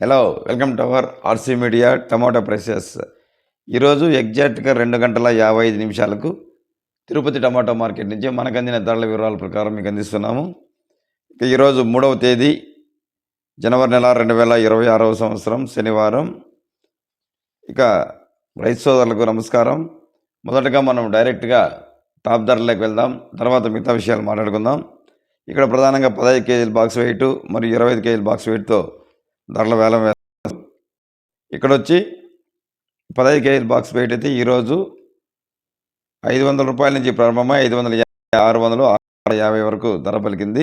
Hello, welcome to our RC media tomato prices. ఈరోజు ఎగ్జాక్ట్గా 2:55 Tirupati tomato market నుంచి మనకు అందిన ధరల వివరాల ప్రకారం మీకు అందిస్తున్నాము. ఇక ఈరోజు 3వ తేదీ జనవరి నెల 2026 సంవత్సరం శనివారం. ఇక రైతు సోదరులకు నమస్కారం. మొదటగా మనం డైరెక్ట్గా టాప్ ధరలకు వెళ్దాం, తర్వాత మిగతా విషయాలు మాట్లాడుకుందాం. ఇక్కడ ప్రధానంగా 15 కేజీల బాక్స్ వెయిట్ మరియు 25 కేజీల బాక్స్ వెయిట్తో ధరల వేలం వేస్తారు. ఇక్కడ వచ్చి 15 కేజీల బాక్స్ వెయిట్ అయితే ఈరోజు 500 రూపాయల నుంచి ప్రారంభమై 550, 600, 650 వరకు ధర పలికింది.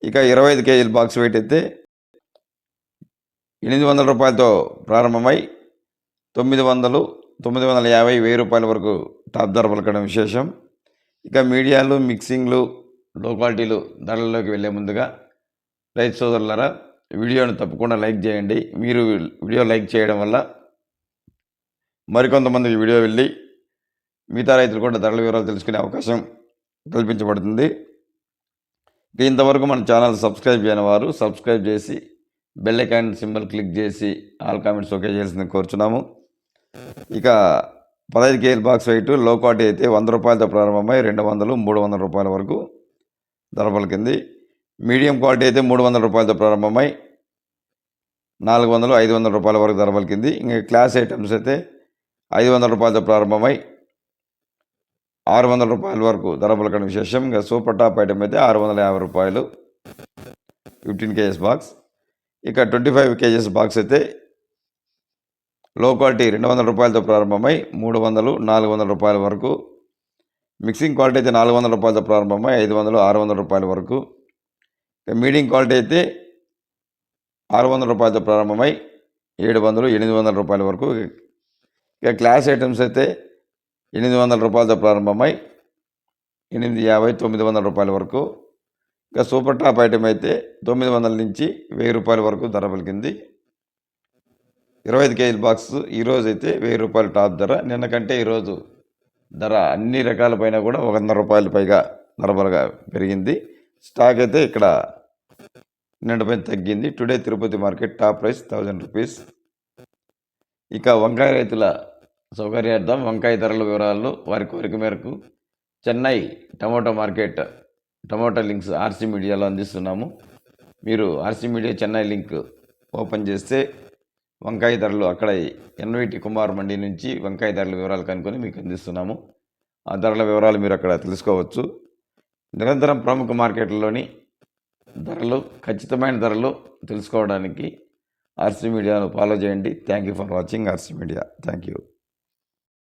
ఇక 25 కేజీల బాక్స్ వెయిట్ అయితే 800 రూపాయలతో ప్రారంభమై 900, 950, 1000 రూపాయల వరకు టాప్ ధర పలకడం విశేషం. ఇక మీడియాలు, మిక్సింగ్లు, లో క్వాలిటీలు ధరల్లోకి వెళ్ళే ముందుగా రైతు సోదరులారా, వీడియోను తప్పకుండా లైక్ చేయండి. మీరు వీడియో లైక్ చేయడం వల్ల మరికొంతమందికి వీడియో వెళ్ళి మిగతా రైతులు కూడా ధరల వివరాలు తెలుసుకునే అవకాశం కల్పించబడుతుంది. ఇంతవరకు మన ఛానల్ సబ్స్క్రైబ్ చేయని వారు సబ్స్క్రైబ్ చేసి బెల్ ఐకాన్ సింబల్ క్లిక్ చేసి ఆల్ కామెంట్స్ ఓకే చేయాల్సింది కోరుచున్నాము. ఇక 15 కేజీల బాక్స్ వెయిట్ లో క్వాలిటీ అయితే 100 రూపాయలతో ప్రారంభమై 200, 300 రూపాయల వరకు ధర పలికింది. మీడియం క్వాలిటీ అయితే 300 రూపాయలతో ప్రారంభమై 400, 500 రూపాయల వరకు ధర పలికింది. ఇంకా క్లాస్ ఐటమ్స్ అయితే 500 రూపాయలతో ప్రారంభమై 600 రూపాయల వరకు ధర పలకడం విశేషం. ఇంకా సూపర్ టాప్ ఐటమ్ అయితే 650 రూపాయలు 15 కేజీస్ బాక్స్. ఇక 25 కేజీస్ బాక్స్ అయితే లో క్వాలిటీ 200 రూపాయలతో ప్రారంభమై 300, 400 రూపాయల వరకు. మిక్సింగ్ క్వాలిటీ అయితే 400 రూపాయలతో ప్రారంభమై 500, 600 రూపాయల వరకు. మీడియం క్వాలిటీ అయితే 600 రూపాయలతో ప్రారంభమై 700, 800 రూపాయల వరకు. ఇక క్లాస్ ఐటమ్స్ అయితే 800 రూపాయలతో ప్రారంభమై 850, 900 రూపాయల వరకు. ఇక సూపర్ టాప్ ఐటమ్ అయితే 900 నుంచి 1000 రూపాయల వరకు ధర పలికింది. 25 కేజీల బాక్స్ ఈరోజు అయితే 1000 రూపాయల టాప్ ధర. నిన్న కంటే ఈరోజు ధర అన్ని రకాల పైన కూడా 100 రూపాయల పైగా ధర పెరిగింది. స్టాక్ అయితే ఇక్కడ నిన్నపై తగ్గింది. Today Tirupati market top price 1000 rupees. ఇక వంకాయ రైతుల సౌకర్యార్థం వంకాయ ధరల వివరాలను వారి కోరిక మేరకు Chennai tomato market tomato links RC మీడియాలో అందిస్తున్నాము. మీరు RC media Chennai link open చేస్తే వంకాయ ధరలు అక్కడ ఎన్వైటి కుమార్ మండి నుంచి వంకాయ ధరల వివరాలు కనుక్కొని మీకు అందిస్తున్నాము. ఆ ధరల వివరాలు మీరు అక్కడ తెలుసుకోవచ్చు. నిరంతరం ప్రముఖ మార్కెట్లలోని ధరలు, ఖచ్చితమైన ధరలు తెలుసుకోవడానికి ఆర్సీ మీడియాను ఫాలో చేయండి. Thank you for watching RC media. Thank you.